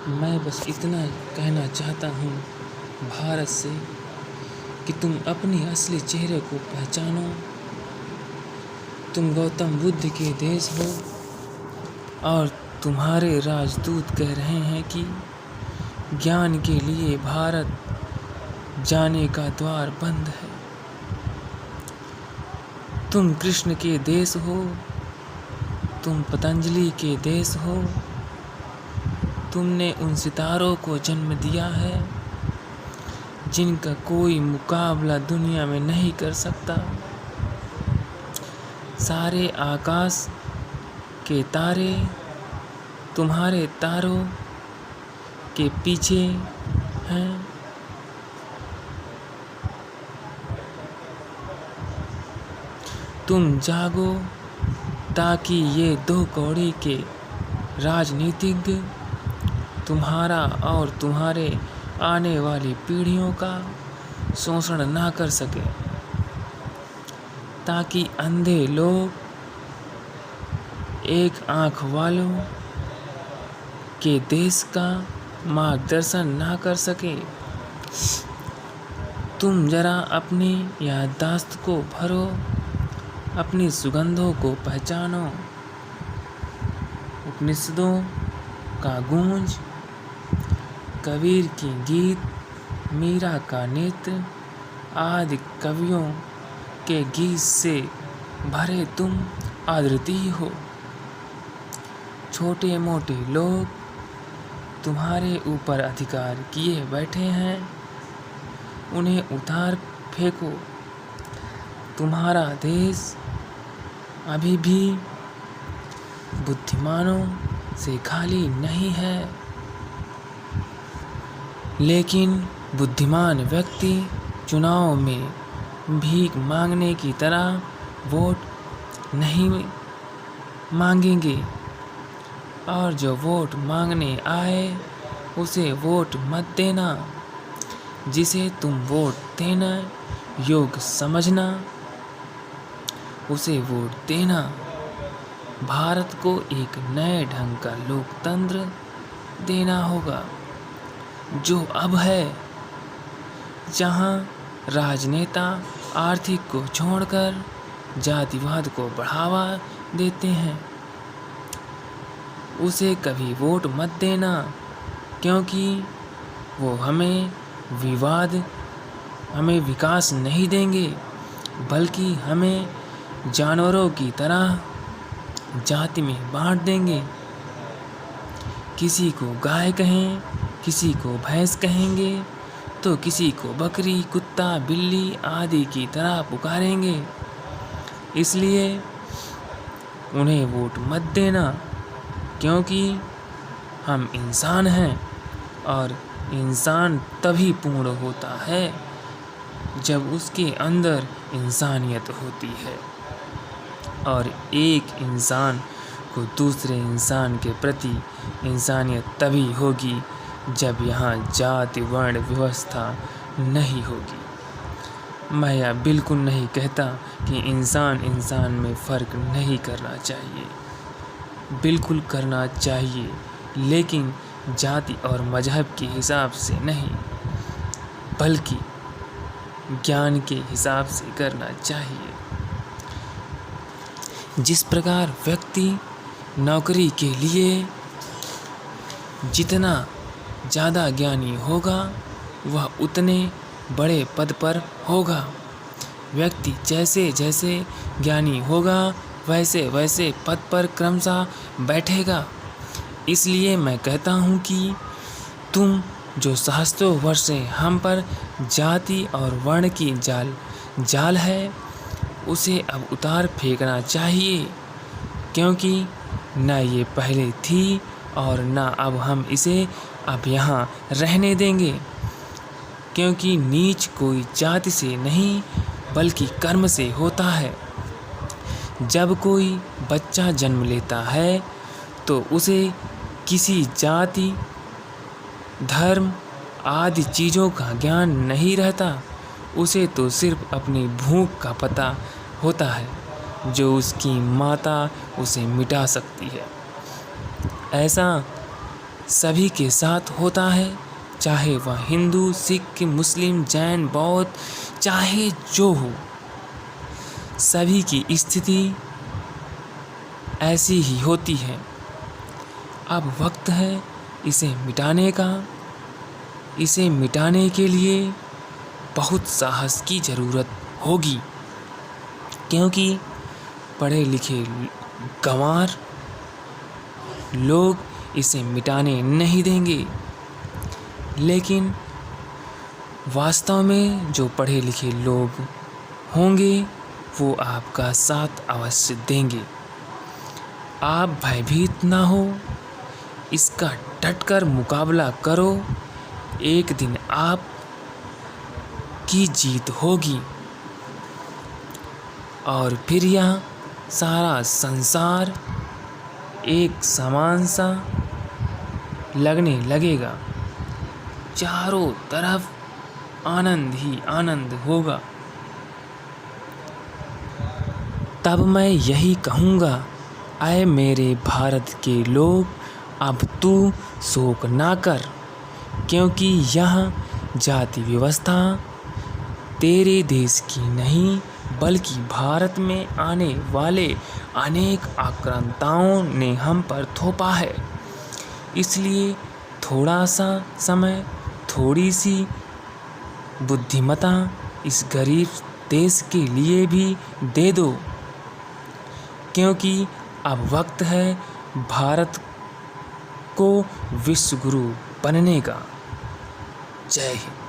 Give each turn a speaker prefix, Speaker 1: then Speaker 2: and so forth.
Speaker 1: मैं बस इतना कहना चाहता हूँ भारत से कि तुम अपने असली चेहरे को पहचानो। तुम गौतम बुद्ध के देश हो और तुम्हारे राजदूत कह रहे हैं कि ज्ञान के लिए भारत जाने का द्वार बंद है। तुम कृष्ण के देश हो, तुम पतंजलि के देश हो। तुमने उन सितारों को जन्म दिया है जिनका कोई मुकाबला दुनिया में नहीं कर सकता। सारे आकाश के तारे तुम्हारे तारों के पीछे हैं। तुम जागो ताकि ये दो कौड़ी के राजनीतिज्ञ तुम्हारा और तुम्हारे आने वाली पीढ़ियों का शोषण ना कर सके, ताकि अंधे लोग एक आँख वालों के देश का मार्गदर्शन ना कर सके। तुम जरा अपनी याददाश्त को भरो, अपनी सुगंधों को पहचानो। उपनिषदों का गूंज, कबीर की गीत, मीरा का नेत्र आदि कवियों के गीत से भरे तुम अद्वितीय हो। छोटे मोटे लोग तुम्हारे ऊपर अधिकार किए बैठे हैं, उन्हें उतार फेंको। तुम्हारा देश अभी भी बुद्धिमानों से खाली नहीं है, लेकिन बुद्धिमान व्यक्ति चुनाव में भीख मांगने की तरह वोट नहीं मांगेंगे, और जो वोट मांगने आए उसे वोट मत देना। जिसे तुम वोट देना योग्य समझना, उसे वोट देना। भारत को एक नए ढंग का लोकतंत्र देना होगा, जो अब है, जहां राजनेता आर्थिक को छोड़कर जातिवाद को बढ़ावा देते हैं। उसे कभी वोट मत देना, क्योंकि वो हमें विकास नहीं देंगे, बल्कि हमें जानवरों की तरह जाति में बांट देंगे। किसी को गाय कहें, किसी को भैंस कहेंगे, तो किसी को बकरी, कुत्ता, बिल्ली आदि की तरह पुकारेंगे। इसलिए उन्हें वोट मत देना, क्योंकि हम इंसान हैं, और इंसान तभी पूर्ण होता है जब उसके अंदर इंसानियत होती है। और एक इंसान को दूसरे इंसान के प्रति इंसानियत तभी होगी जब यहाँ जाति वर्ण व्यवस्था नहीं होगी। मैं यह बिल्कुल नहीं कहता कि इंसान में फ़र्क नहीं करना चाहिए, बिल्कुल करना चाहिए, लेकिन जाति और मजहब के हिसाब से नहीं, बल्कि ज्ञान के हिसाब से करना चाहिए। जिस प्रकार व्यक्ति नौकरी के लिए जितना ज़्यादा ज्ञानी होगा, वह उतने बड़े पद पर होगा। व्यक्ति जैसे जैसे ज्ञानी होगा, वैसे वैसे पद पर क्रमशः बैठेगा। इसलिए मैं कहता हूँ कि तुम जो सहस्त्रों वर्ष से हम पर जाति और वर्ण की जाल है, उसे अब उतार फेंकना चाहिए, क्योंकि न ये पहले थी और न अब हम इसे अब यहाँ रहने देंगे। क्योंकि नीच कोई जाति से नहीं, बल्कि कर्म से होता है। जब कोई बच्चा जन्म लेता है तो उसे किसी जाति, धर्म आदि चीज़ों का ज्ञान नहीं रहता। उसे तो सिर्फ अपनी भूख का पता होता है, जो उसकी माता उसे मिटा सकती है। ऐसा सभी के साथ होता है, चाहे वह हिंदू, सिख, मुस्लिम, जैन, बौद्ध, चाहे जो हो। सभी की स्थिति ऐसी ही होती है। अब वक्त है इसे मिटाने का। इसे मिटाने के लिए बहुत साहस की ज़रूरत होगी, क्योंकि पढ़े लिखे गंवार लोग इसे मिटाने नहीं देंगे। लेकिन वास्तव में जो पढ़े लिखे लोग होंगे वो आपका साथ अवश्य देंगे। आप भयभीत ना हो, इसका डटकर मुकाबला करो। एक दिन आप की जीत होगी और फिर यह सारा संसार एक समान सा लगने लगेगा। चारों तरफ आनंद ही आनंद होगा। तब मैं यही कहूँगा, ऐ मेरे भारत के लोग, अब तू शोक ना कर, क्योंकि यह जाति व्यवस्था तेरे देश की नहीं बल्कि भारत में आने वाले अनेक आक्रांताओं ने हम पर थोपा है। इसलिए थोड़ा सा समय, थोड़ी सी बुद्धिमता इस गरीब देश के लिए भी दे दो, क्योंकि अब वक्त है भारत को विश्व गुरु बनने का। जय हिंद।